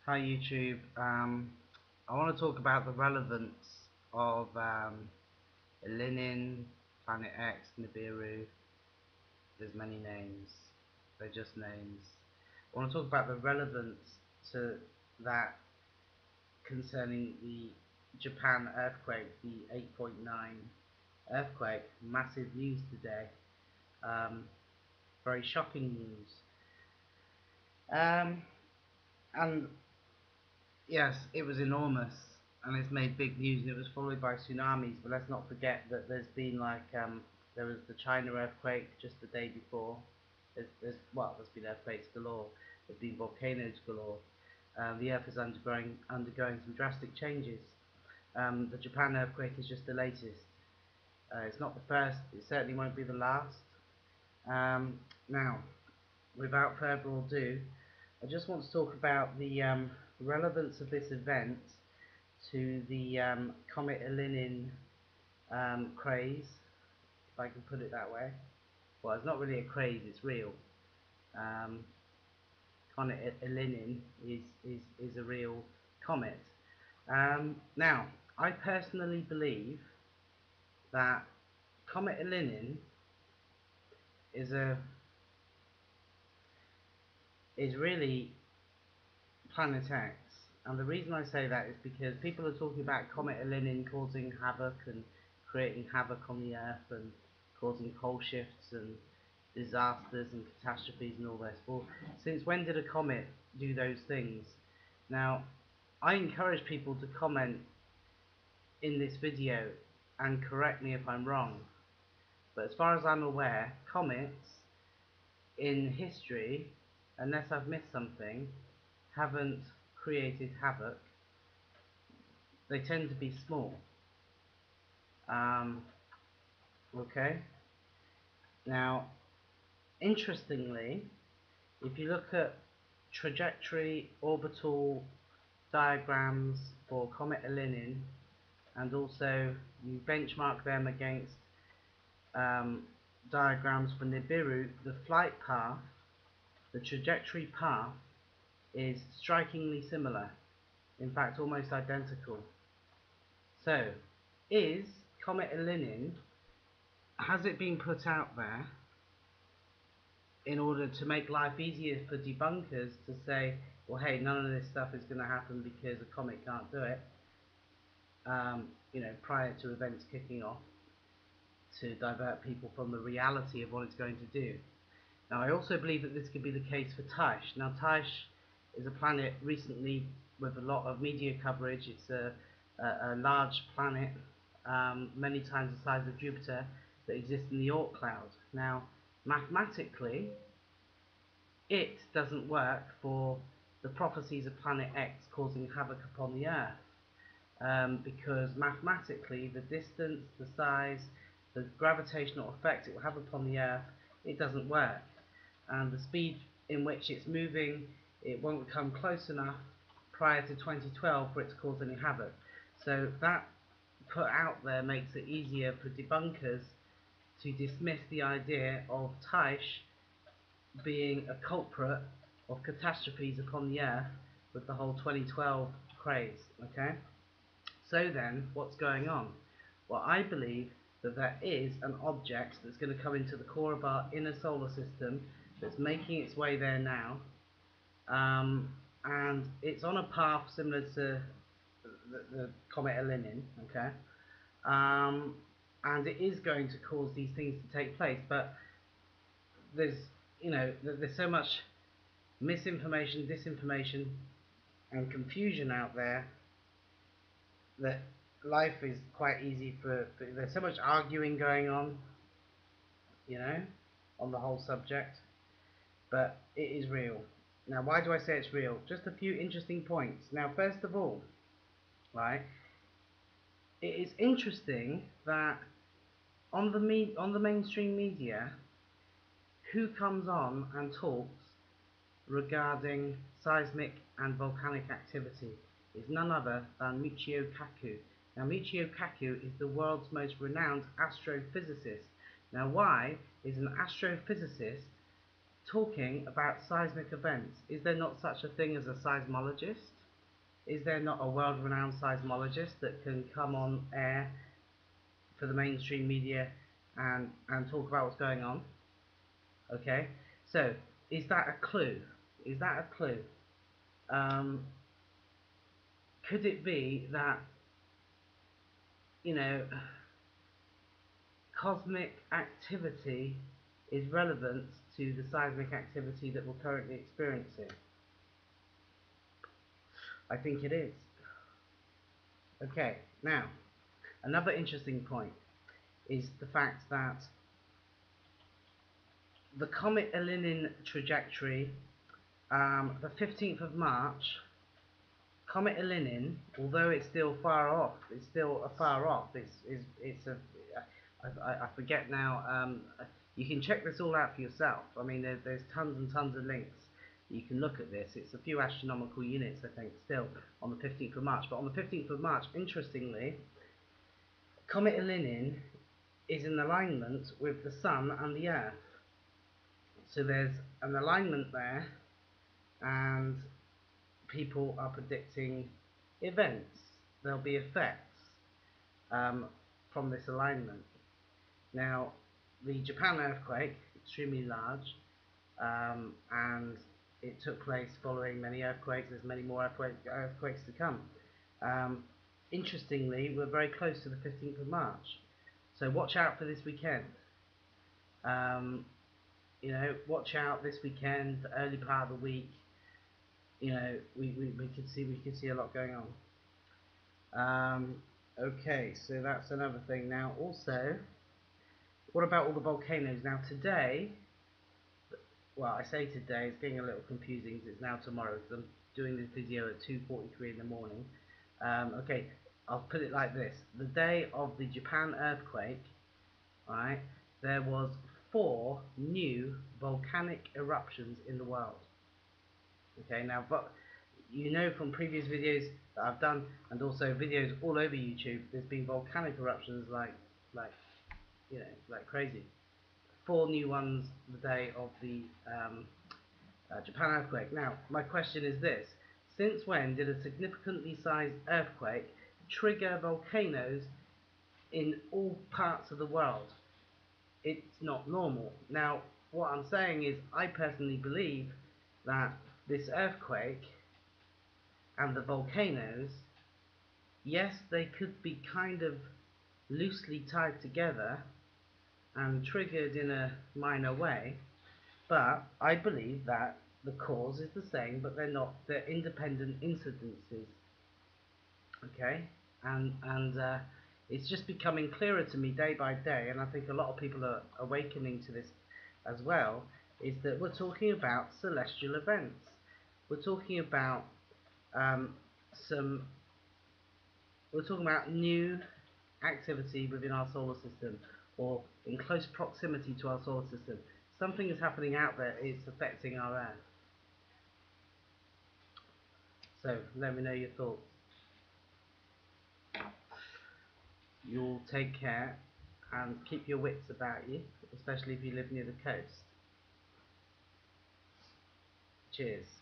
Hi YouTube. I want to talk about the relevance of Elenin, Planet X, Nibiru. There's many names. They're just names. I want to talk about the relevance to that concerning the Japan earthquake, the 8.9 earthquake. Massive news today. Um, Very shocking news. Um, and Yes, it was enormous, and it's made big news, and it was followed by tsunamis. But let's not forget that there's been there was the China earthquake just the day before. There's been earthquakes galore. There's been volcanoes galore. The Earth is undergoing some drastic changes. The Japan earthquake is just the latest. It's not the first. It certainly won't be the last. Now, without further ado, I just want to talk about the relevance of this event to the Comet Elenin craze, if I can put it that way. Well, it's not really a craze, it's real. Um, Comet Elenin is a real comet. Now, I personally believe that Comet Elenin is a is really Planet X. And the reason I say that is because people are talking about Comet Elenin causing havoc and creating havoc on the Earth and causing pole shifts and disasters and catastrophes and all this. Well, since when did a comet do those things? Now, I encourage people to comment in this video and correct me if I'm wrong. But as far as I'm aware, comets in history, unless I've missed something, haven't created havoc. They tend to be small. Um, okay. Now, interestingly, if you look at trajectory orbital diagrams for Comet Elenin and also you benchmark them against um, diagrams for Nibiru, the flight path, the trajectory path is strikingly similar. In fact, almost identical. So, is Comet Elenin, has it been put out there in order to make life easier for debunkers to say, well, hey, none of this stuff is going to happen because a comet can't do it, prior to events kicking off, to divert people from the reality of what it's going to do. Now, I also believe that this could be the case for Tyche. Now, Tyche is a planet recently with a lot of media coverage. It's a large planet, many times the size of Jupiter, that exists in the Oort cloud. Now, mathematically, it doesn't work for the prophecies of Planet X causing havoc upon the Earth. Because mathematically, the distance, the size, the gravitational effect it will have upon the Earth, it doesn't work. And the speed in which it's moving, it won't come close enough prior to 2012 for it to cause any havoc. So that put out there makes it easier for debunkers to dismiss the idea of Tyche being a culprit of catastrophes upon the Earth with the whole 2012 craze. Okay? So then, what's going on? Well, I believe that there is an object that's going to come into the core of our inner solar system that's making its way there now, and it's on a path similar to the comet Elenin, okay? Um, and it is going to cause these things to take place, but there's there's so much misinformation, disinformation, and confusion out there that life is quite easy for there's so much arguing going on, you know, on the whole subject, but it is real. Now, why do I say it's real? Just a few interesting points. Now, first of all, right, it is interesting that on the mainstream media, who comes on and talks regarding seismic and volcanic activity is none other than Michio Kaku. Now, Michio Kaku is the world's most renowned astrophysicist. Now, why is an astrophysicist talking about seismic events. Is there not such a thing as a seismologist? Is there not a world-renowned seismologist that can come on air for the mainstream media and talk about what's going on? Okay, so is that a clue? Is that a clue? Um, could it be that, you know, cosmic activity is relevant to the seismic activity that we're currently experiencing? I think it is. Okay, now, another interesting point is the fact that the comet Elenin trajectory, the 15th of March, comet Elenin, although it's still far off, it's still far off. It's a I forget now. You can check this all out for yourself. I mean, there's tons and tons of links. You can look at this. It's a few astronomical units, I think, still on the 15th of March. But on the 15th of March, interestingly, comet Elenin is in alignment with the Sun and the Earth. So there's an alignment there, and people are predicting events. There'll be effects from this alignment. Now, the Japan earthquake, extremely large, and it took place following many earthquakes. There's many more earthquakes to come. Interestingly, we're very close to the 15th of March, so watch out for this weekend. You know, watch out this weekend, the early part of the week. You know, we could see a lot going on. Okay, so that's another thing. Now, also, what about all the volcanoes? Now, today, well, I say today, it's getting a little confusing because it's now tomorrow, because I'm doing this video at 2:43 in the morning. Okay, I'll put it like this. The day of the Japan earthquake, right, there was 4 new volcanic eruptions in the world. Okay, now, but you know from previous videos that I've done, and also videos all over YouTube, there's been volcanic eruptions like you know, like crazy. 4 new ones the day of the Japan earthquake. Now, my question is this: since when did a significantly sized earthquake trigger volcanoes in all parts of the world? It's not normal. Now, what I'm saying is, I personally believe that this earthquake and the volcanoes, yes, they could be kind of loosely tied together and triggered in a minor way, but I believe that the cause is the same, but they're independent incidences. Okay, and it's just becoming clearer to me day by day, and I think a lot of people are awakening to this as well, is that we're talking about celestial events. We're talking about um, some we're talking about new activity within our solar system, or in close proximity to our solar system. Something is happening out there, it's affecting our Earth. So let me know your thoughts. You'll take care and keep your wits about you, especially if you live near the coast. Cheers.